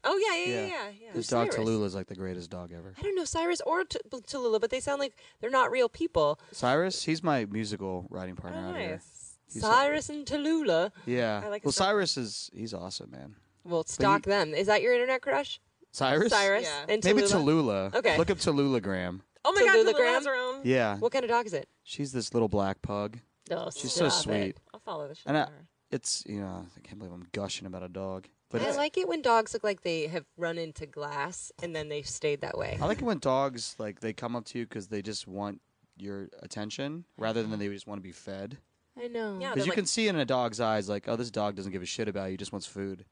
Oh, yeah. His dog Cyrus? Tallulah is like the greatest dog ever. I don't know Cyrus or Tallulah, but they sound like they're not real people. Cyrus, he's my musical writing partner Oh, out here. nice. He's Cyrus and Tallulah. Yeah. I like well, his dog. Cyrus he's awesome, man. Well, stalk them. Is that your internet crush? Cyrus? Cyrus Yeah. and Maybe Tallulah. Tallulah. Okay. Look up Tallulah-gram. Oh my God, Tallulah Tallulah has Graham? her own. Yeah. What kind of dog is it? She's this little black pug. Oh, She's so stop sweet. it. I'll follow the shit And out of her. it's, I can't believe I'm gushing about a dog. But I it's, like it when dogs look like they have run into glass and then they've stayed that way. I like it when dogs, like, they come up to you because they just want your attention rather than they just want to be fed. I know. Yeah, Because you like, can see in a dog's eyes, like, oh, this dog doesn't give a shit about you, he just wants food.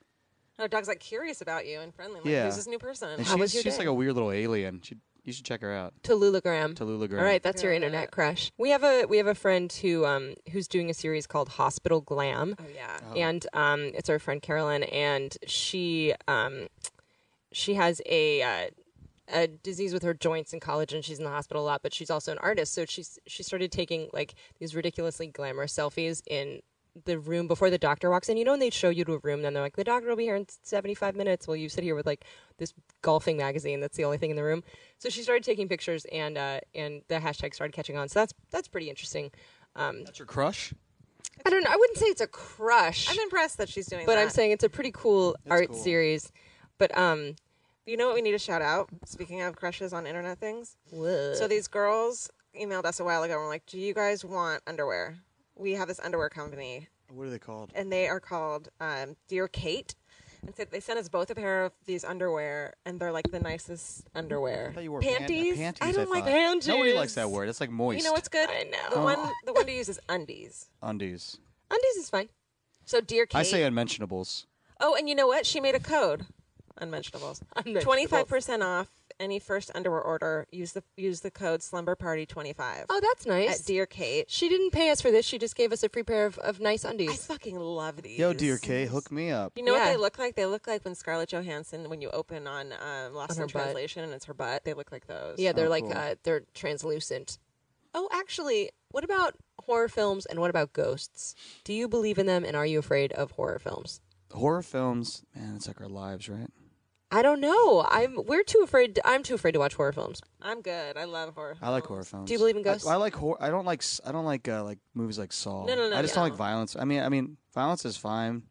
no, dog's like curious about you and friendly. Like, Yeah. who's this new person? And How was your she's day? like a weird little alien. You should check her out. Tallulagram. Tallulagram. All right, that's your internet crush. We have a friend who's doing a series called Hospital Glam. Oh yeah. And it's our friend Carolyn, and she has a disease with her joints in college, and she's in the hospital a lot. But she's also an artist, so she started taking like these ridiculously glamorous selfies in the room before the doctor walks in. You know, when they show you to a room, then they're like, the doctor will be here in 75 minutes. Well, you sit here with like this golfing magazine. That's the only thing in the room. So she started taking pictures, and the hashtag started catching on. So that's pretty interesting. That's your crush? I don't know. I wouldn't say it's a crush. I'm impressed that she's doing but that. I'm saying it's a pretty cool art cool. series. But You know what we need to shout out? Speaking of crushes on internet things. So these girls emailed us a while ago and were like, do you guys want underwear? We have this underwear company, What are they called? and they are called Dear Kate. And so they sent us both a pair of these underwear, and they're like the nicest underwear. I thought you wore Panties? panties. I don't like thought. panties. Nobody likes that word. It's like moist. You know what's good? I know. The one to use is undies. Undies. undies is fine. So Dear Kate. I say unmentionables. Oh, and you know what? She made a code. Unmentionables. Unmentionables. 25% off any first underwear order. Use the code SlumberParty25 Oh, that's nice. at Dear Kate. She didn't pay us for this. She just gave us a free pair of nice I undies. fucking love these. Yo, Dear Kay, hook me up. You know what Yeah. they look like? They look like when Scarlett Johansson, when you open on Lost her in butt. Translation and it's her butt. They look like those. Yeah, they're Oh, like cool. they're translucent. Oh, actually, what about horror films and what about ghosts? Do you believe in them, and are you afraid of horror films? Horror films, man, it's like our lives, right? I don't know. We're too afraid. I'm too afraid to watch horror films. I'm good. I love horror. I like horror films. Do you believe in ghosts? I like horror. I don't like like movies like Saw. No, I just don't yeah. like violence. I mean, violence is fine.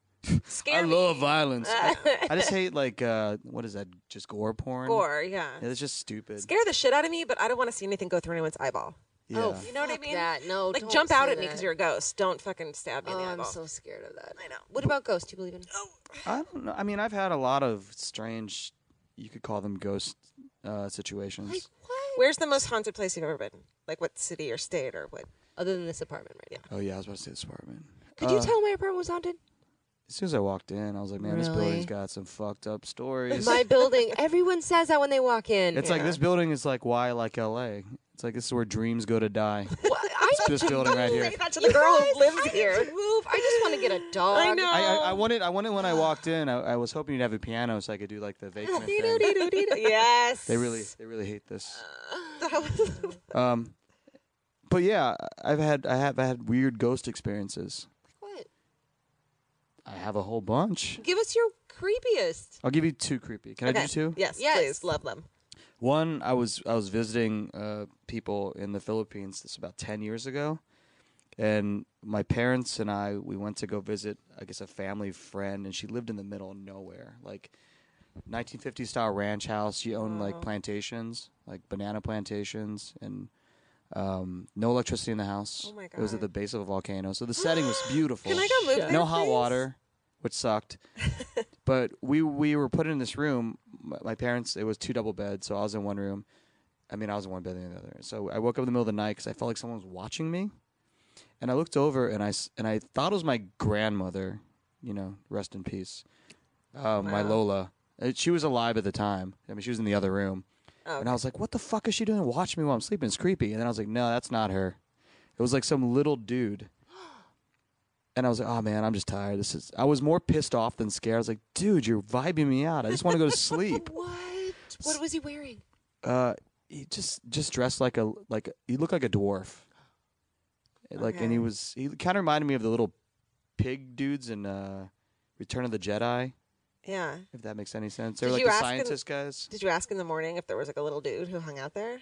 Scare I me. love violence. I just hate like what is that? Just gore porn. Gore, yeah. Yeah, it's just stupid. Scare the shit out of me, but I don't want to see anything go through anyone's eyeball. Yeah. Oh, You know what I fuck mean? that. No, Like don't jump out say at me because that. you're a ghost. Don't fucking stab me in Oh, the I'm eyeball. so scared of that. I know. What about ghosts? Do you believe in? I don't know. I mean, I've had a lot of strange, you could call them ghost situations. Like what? Where's the most haunted place you've ever been? Like what city or state or what? Other than this apartment right now. Oh yeah, I was about to say this apartment. Could you tell my apartment was haunted? As soon as I walked in, I was like, man, this Really? building's got some fucked up stories. My building. Everyone says that when they walk in. It's like this building is like why I like LA. It's like this is where dreams go to die. What? I This building right here. Say that to the girl who lives I here. need to move. I just want to get a dog. I know. I wanted when I walked in. I was hoping you'd have a piano so I could do like the vacant thing. Yes. They really hate this. But yeah, I have had weird ghost experiences. What? I have a whole bunch. Give us your creepiest. I'll give you two creepy. Can I do two? Yes, Yes. please. Love them. One, I was visiting people in the Philippines. This was about 10 years ago, and my parents and we went to go visit, I guess, a family friend, and she lived in the middle of nowhere, like 1950s style ranch house. She owned like plantations, like banana plantations, and no electricity in the house. Oh my It was at God. the base of a volcano, so the setting was beautiful. Can I go move there, No hot please? water, which sucked. But we were put in this room. My parents, it was 2 double beds, so I was in one room. I mean, I was in one bed and the other. So I woke up in the middle of the night because I felt like someone was watching me. And I looked over and I thought it was my grandmother, rest in peace, my Lola. She was alive at the time. I mean, she was in the other room. Oh, And I was like, what the fuck is she doing watching me while I'm sleeping? It's creepy. And then I was like, no, that's not her. It was like some little dude. And I was like, oh, man, I'm just tired. I was more pissed off than scared. I was like, dude, you're vibing me out. I just want to go to sleep. What? What was he wearing? He just dressed like he looked like a dwarf. Like, and he kind of reminded me of the little pig dudes in Return of the Jedi, Yeah. if that makes any sense. They were Did like you the ask him- scientist guys. Did you ask in the morning if there was like a little dude who hung out there?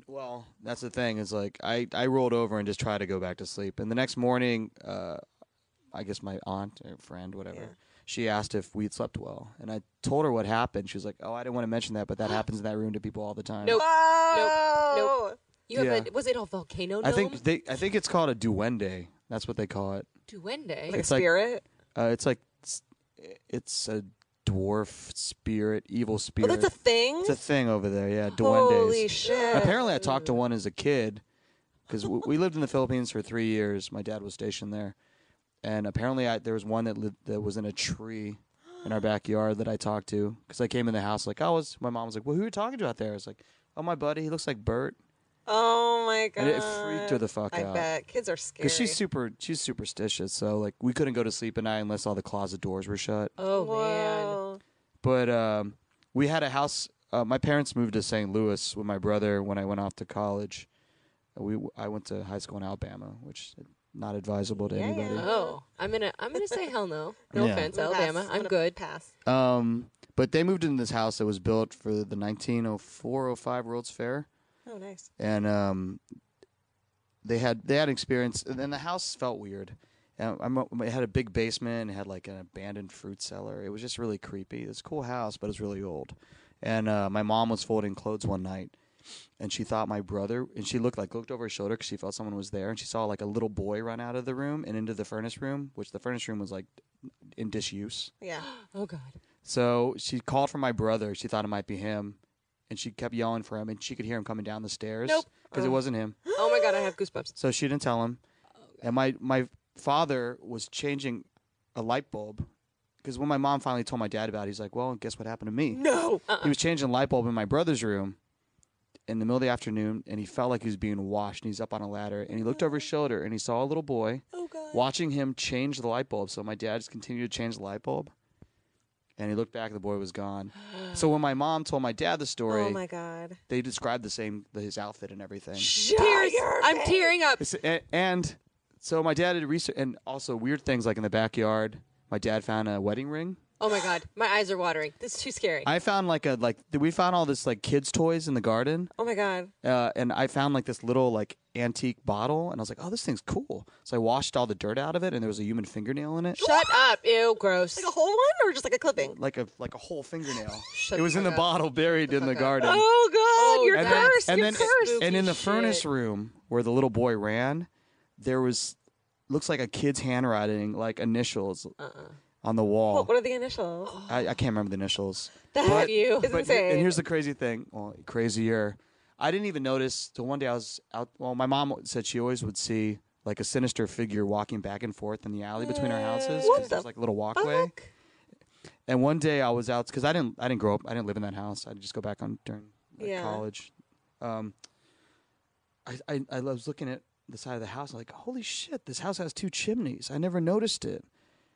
Well, that's the thing. Is like I rolled over and just tried to go back to sleep. And the next morning, I guess my aunt or friend, whatever, Yeah. she asked if we'd slept well, and I told her what happened. She was like, "Oh, I didn't want to mention that, but that happens in that room to people all the time." Nope. Oh. Nope. You have Yeah. was it a volcano dome? I think it's called a duende. That's what they call it. Duende. Like a It's like- spirit? It's like it's a dwarf spirit, evil Oh, spirit. that's a thing? It's a thing over there. Yeah, duendes. Holy shit. Apparently, I talked to one as a kid. because we lived in the Philippines for 3 years. My dad was stationed there, and apparently there was one that was in a tree in our backyard that I talked to, because I came in the house like my mom was like, well, who are you talking to out there? I was like, oh, my buddy, he looks like Bert. Oh my god! And it freaked her the fuck out. I bet kids are scary. Because she's superstitious, so like we couldn't go to sleep at night unless all the closet doors were shut. Oh Whoa. But we had a house. My parents moved to St. Louis with my brother when I went off to college. I went to high school in Alabama, which is not advisable to anybody. Oh, I'm gonna say hell no. No Yeah. offense, I'm gonna Alabama. pass. I'm gonna good. Pass. But they moved into this house that was built for the 1904-05 World's Fair. Oh, nice. And they had experience, and then the house felt weird. It had a big basement, it had like an abandoned fruit cellar. It was just really creepy. It was a cool house, but it was really old. And my mom was folding clothes one night, and she thought my brother, and she looked over her shoulder because she felt someone was there, and she saw like a little boy run out of the room and into the furnace room, which the furnace room was like in disuse. Yeah. Oh God. So she called for my brother. She thought it might be him. And she kept yelling for him, and she could hear him coming down the stairs. Nope. Because it wasn't him. Oh my God, I have goosebumps. So she didn't tell him. And my father was changing a light bulb. Because when my mom finally told my dad about it, he's like, well, guess what happened to me? No. He was changing a light bulb in my brother's room in the middle of the afternoon, and he felt like he was being washed, and he's up on a ladder. And he looked over his shoulder, and he saw a little boy watching him change the light bulb. So my dad just continued to change the light bulb. And he looked back, the boy was gone. So when my mom told my dad the story, Oh my god. they described his outfit and everything. Tears. I'm tearing up. And so my dad did research, and also weird things like in the backyard, my dad found a wedding ring. Oh my God, my eyes are watering. This is too scary. I found we found all this like kids' toys in the garden. Oh my god. And I found like this little like antique bottle, and I was like, oh, this thing's cool. So I washed all the dirt out of it, and there was a human fingernail in it. Shut up. Ew, gross. Like a whole one or just like a clipping? Like a whole fingernail. Shut It was the in the fuck up. bottle, buried in the garden. Oh god, Oh, you're and then- cursed. and You're then- cursed. And in the Shit. furnace room where the little boy ran, there was looks like a kid's handwriting, like initials on the wall. What are the initials? I can't remember the initials. That you. is But insane. and here's the crazy thing. Well, crazier. I didn't even notice till one day I was out. Well, my mom said she always would see like a sinister figure walking back and forth in the alley between our houses. What 'Cause the there's like a little walkway. Fuck. And one day I was out because I didn't grow up. I didn't live in that house. I just go back on during Yeah. college. I was looking at the side of the house. I'm like, holy shit, this house has 2 chimneys. I never noticed it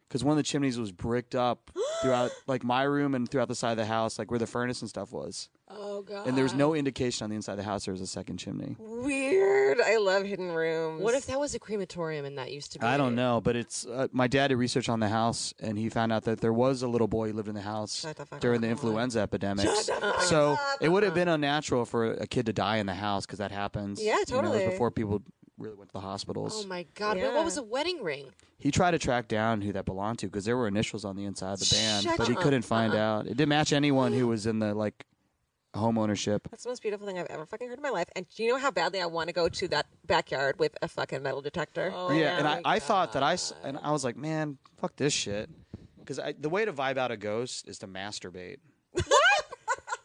because one of the chimneys was bricked up throughout like my room and throughout the side of the house, like where the furnace and stuff was. Oh God. And there was no indication on the inside of the house there was a second chimney. Weird. I love hidden rooms. What if that was a crematorium and that used to be? I don't know, but it's my dad did research on the house, and he found out that there was a little boy who lived in the house Shut the fuck during up. the influenza epidemic. Shut the fuck So up. it would have been unnatural for a kid to die in the house because that happens. Yeah, you know, totally. before people really went to the hospitals. Oh my God. Yeah. What was a wedding ring? He tried to track down who that belonged to because there were initials on the inside of the band, Shut but he up. couldn't find out. It didn't match anyone who was in the like home ownership. That's the most beautiful thing I've ever fucking heard in my life. And do you know how badly I want to go to that backyard with a fucking metal detector? Oh, Yeah, and my I thought that God. and I was like, man, fuck this shit. Because the way to vibe out a ghost is to masturbate.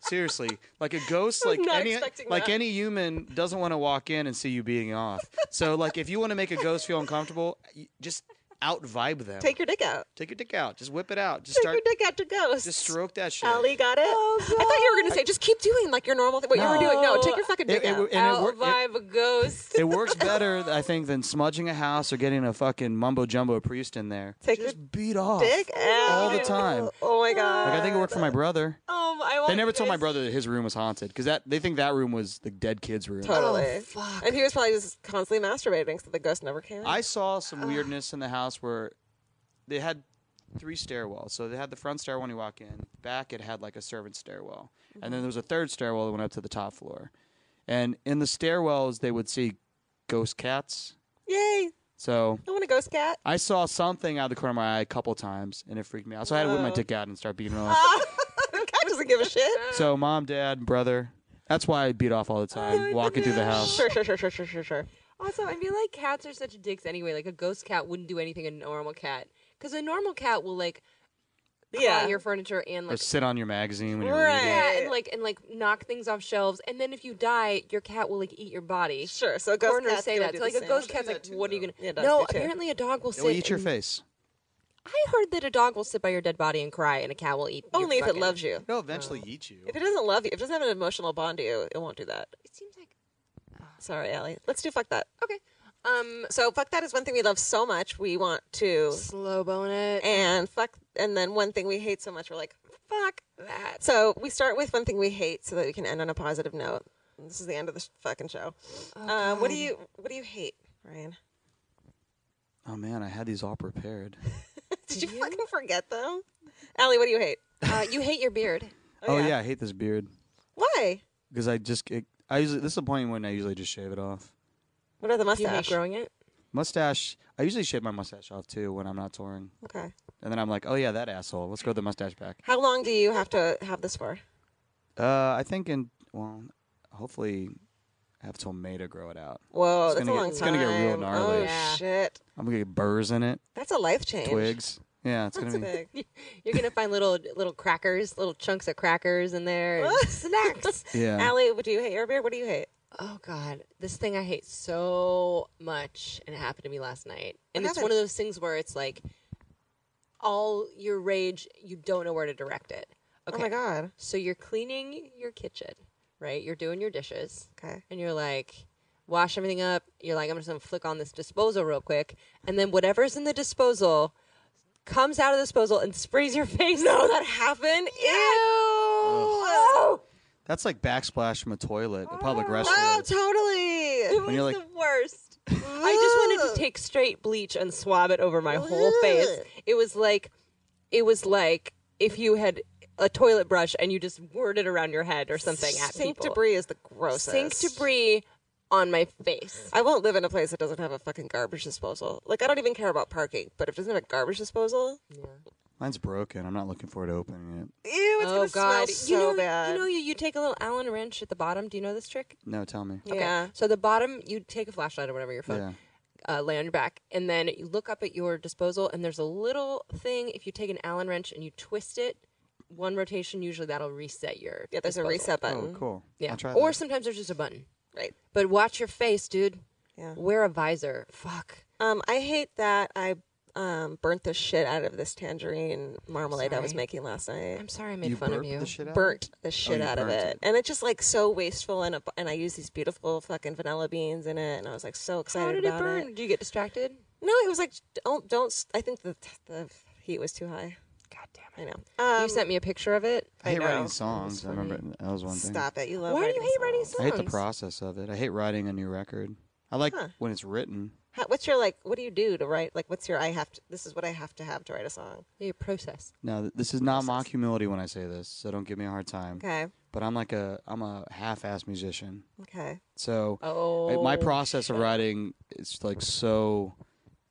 Seriously, like a ghost, like not any expecting like that. any human doesn't want to walk in and see you being off. So like if you want to make a ghost feel uncomfortable, just out vibe them. Take your dick out. Take your dick out. Just whip it out. Just Take start. your dick out to ghosts. Just stroke that shit. Alie got it. I thought you were going to say, just keep doing like your normal thing. What you were doing. No, take your fucking dick out. and Out work- vibe a ghost. it works better, I think, than smudging a house or getting a fucking mumbo jumbo priest in there. Take Just your beat off dick out. all the time. Oh my god. Like I think it worked for my brother. I want They never you told my guys- brother that his room was haunted because they think that room was the dead kid's room. Totally. Oh, fuck. And he was probably just constantly masturbating, so the ghost never came. I saw some weirdness in the house where they had 3 stairwells. So they had the front stairwell when you walk in. Back it had like a servant stairwell. And then there was a 3rd stairwell that went up to the top floor. And in the stairwells they would see ghost cats. Yay! So I want a ghost cat. I saw something out of the corner of my eye a couple times and it freaked me out. So I had to whip my dick out and start beating it off. The cat doesn't give a shit. So mom, dad, brother. That's why I beat off all the time, walking through the house. Sure. Also, I feel like cats are such dicks anyway. Like a ghost cat wouldn't do anything a normal cat. Because a normal cat will like Yeah. claw your furniture and Or like sit on your magazine when you're Right. reading. yeah, and like knock things off shelves. And then if you die, your cat will like eat your body. Sure. So ghost Foreigners cats say gonna that. do So like the a same. ghost cat's like, what are you gonna? Yeah, dogs No, do too. apparently a dog will It will sit. eat your and- face. I heard that a dog will sit by your dead body and cry, and a cat will eat. your Only if it fucking- loves you. It'll eventually eat you. If it doesn't love you, if it doesn't have an emotional bond to you, it won't do that. It seems like Sorry, Allie. Let's do fuck that. okay. So fuck that is one thing we love so much we want to, Slow bone it. and then one thing we hate so much we're like fuck that. So we start with one thing we hate so that we can end on a positive note. This is the end of the fucking show. What do you hate, Ryan? Oh man, I had these all prepared. Did you fucking forget them? Allie, what do you hate? You hate your beard. Oh yeah, I hate this beard Why? because I usually this is the point when I usually just shave it off. What about the Do you hate mustache? growing it? Mustache. I usually shave my mustache off too when I'm not touring, Okay. and then I'm like, oh yeah, that asshole. Let's grow the mustache back. How long do you have to have this for? I think hopefully I have till May to grow it out. Whoa, It's that's a gonna get- long it's time. gonna get real gnarly. Oh Yeah. shit, I'm gonna get burrs in it, that's a life change. twigs. Yeah, it's That's gonna be. big. You're gonna find little crackers, little chunks of crackers in there, and snacks. Yeah. Allie, do you hate your beard? What do you hate? Oh God, this thing I hate so much, and it happened to me last night. And What it's one of those things where it's like, all your rage, you don't know where to direct it. Okay. Oh my god. So you're cleaning your kitchen, right? You're doing your dishes, Okay. and you're like, wash everything up. You're like, I'm just gonna flick on this disposal real quick, and then whatever's in the disposal comes out of the disposal and sprays your face. No, that happened. Ew. That's like backsplash from a toilet, a public Oh, restroom. totally. When you're like, The worst. I just wanted to take straight bleach and swab it over my whole face. It was like if you had a toilet brush and you just whirred it around your head or something at Sink people. debris is the grossest. Sink debris on my face. I won't live in a place that doesn't have a fucking garbage disposal. Like, I don't even care about parking, but if it doesn't have a garbage disposal, mine's broken. I'm not looking forward to opening it. ew, it's Oh gonna God! smell so bad. You take a little Allen wrench at the bottom. Do you know this trick? No, tell me. Yeah. So the bottom, you take a flashlight or whatever your phone. Yeah. Lay on your back, and then you look up at your disposal, and there's a little thing. If you take an Allen wrench and you twist it, one rotation, usually that'll reset your. Yeah, there's a disposal. reset button. Oh, cool. Yeah, I'll try or that. sometimes there's just a button. Right. But watch your face, dude. Yeah. Wear a visor. Fuck. I hate that I burnt the shit out of this tangerine marmalade I was Sorry. making last night. I'm sorry I made You fun of burped you. the shit out? Burnt the shit you out of burnt it. it. And it's just like so wasteful, and I use these beautiful fucking vanilla beans in it, and I was like so excited How did it about burn? it. Did you get distracted? No, it was like don't. I think the heat was too high. God damn I it. know. You sent me a picture of it. I hate know. writing songs. I remember that was one thing. Stop it! You love. Why do you hate writing songs. songs? I hate the process of it. I hate writing a new record. I like when it's written. What's your like? What do you do to write? Like, what's your? This is what I have to have to write a song. Your process. Now, this is not mock humility when I say this, so don't give me a hard time. Okay. But I'm a half-ass musician. Okay. So Oh. my process of writing is like so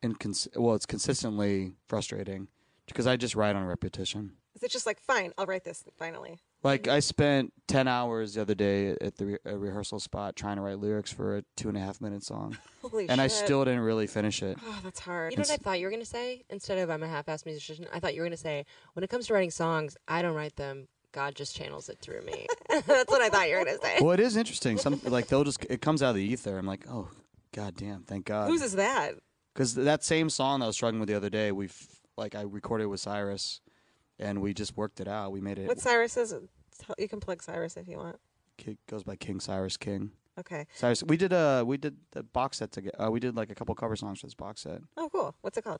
it's consistently frustrating because I just write on repetition. Is it just like fine? I'll write this finally. Like I spent 10 hours the other day at the rehearsal spot trying to write lyrics for a 2.5-minute song, Holy and shit! I still didn't really finish it. Oh, that's hard. You know what I thought you were going to say? Instead of I'm a half-assed musician, I thought you were going to say, when it comes to writing songs, I don't write them. God just channels it through me. That's what I thought you were gonna say. Well, it is interesting. Some like it comes out of the ether. I'm like, oh, god damn, thank God. Whose is that? Because that same song that I was struggling with the other day, I recorded with Cyrus, and we just worked it out. We made it. What Cyrus is? You can plug Cyrus if you want. It goes by King Cyrus King. Okay. Cyrus. We did the box set together. We did like a couple cover songs for this box set. Oh, cool. What's it called?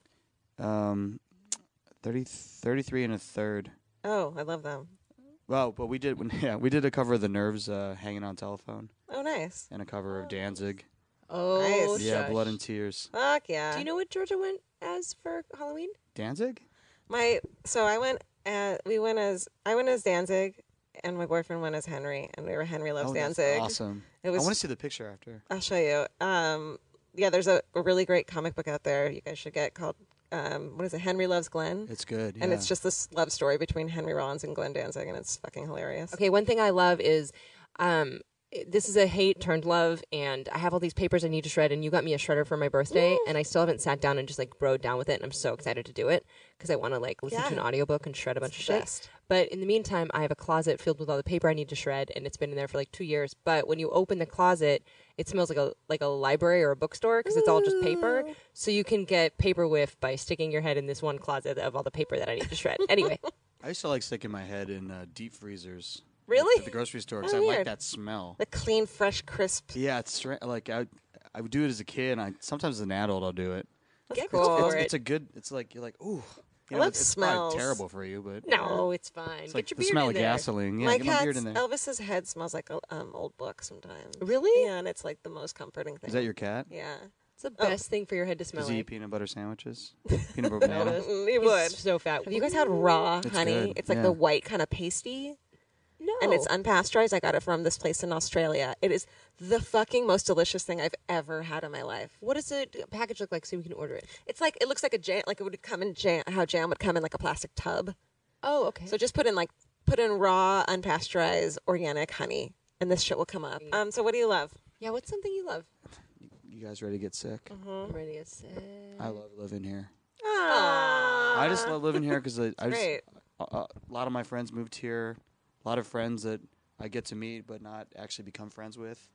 33 and a third. Oh, I love them. Well, but we did a cover of the Nerves, Hanging on Telephone, Oh, nice. and a cover of Danzig. Oh, Nice. Yeah, shush. Blood and Tears. Fuck yeah. Do you know what Georgia went as for Halloween? Danzig? I went as Danzig, and my boyfriend went as Henry, and we were Henry Loves Oh, that's Danzig. awesome. It was. I want to see the picture after. I'll show you. Yeah, there's a really great comic book out there you guys should get called what is it? Henry Loves Glenn. It's good. Yeah. And it's just this love story between Henry Rollins and Glenn Danzig, and it's fucking hilarious. Okay, one thing I love is this is a hate turned love, and I have all these papers I need to shred, and you got me a shredder for my birthday, and I still haven't sat down and just like broed down with it, and I'm so excited to do it because I want to like listen to an audiobook and shred a bunch of shit. best. But in the meantime, I have a closet filled with all the paper I need to shred, and it's been in there for like 2 years. But when you open the closet, it smells like a library or a bookstore because it's all just paper. So you can get paper whiff by sticking your head in this one closet of all the paper that I need to shred. Anyway, I used to like sticking my head in deep freezers. Really? At the grocery store because Oh, I like weird. that smell. The clean, fresh, crisp. Yeah, it's like I would do it as a kid, and sometimes as an adult I'll do it. get cool. for it. It's a good. It's like you're like, ooh. I love it's probably smells. terrible for you, but No, it's fine. it's Get like your the beard smell in of there. gasoline. Yeah, My get my beard in there. Elvis's head smells like a old book sometimes. Really? Yeah, and it's like the most comforting thing. Is that your cat? Yeah. It's the best thing for your head to smell Does he eat like. peanut butter sandwiches? Peanut butter banana? He He's would. so fat. Have you guys had raw It's honey? good, It's like yeah. the white kind of pasty. No. And it's unpasteurized. I got it from this place in Australia. It is the fucking most delicious thing I've ever had in my life. What does the package look like so we can order it? It's like, it looks like a jam, like it would come in jam, how jam would come in like a plastic tub. Oh, okay. So just put in raw, unpasteurized, organic honey, and this shit will come up. So what do you love? yeah, what's something you love? You guys ready to get sick? I'm ready to say. I love living here. Aww. I just love living here because Great. a lot of my friends moved here. A lot of friends that I get to meet but not actually become friends with.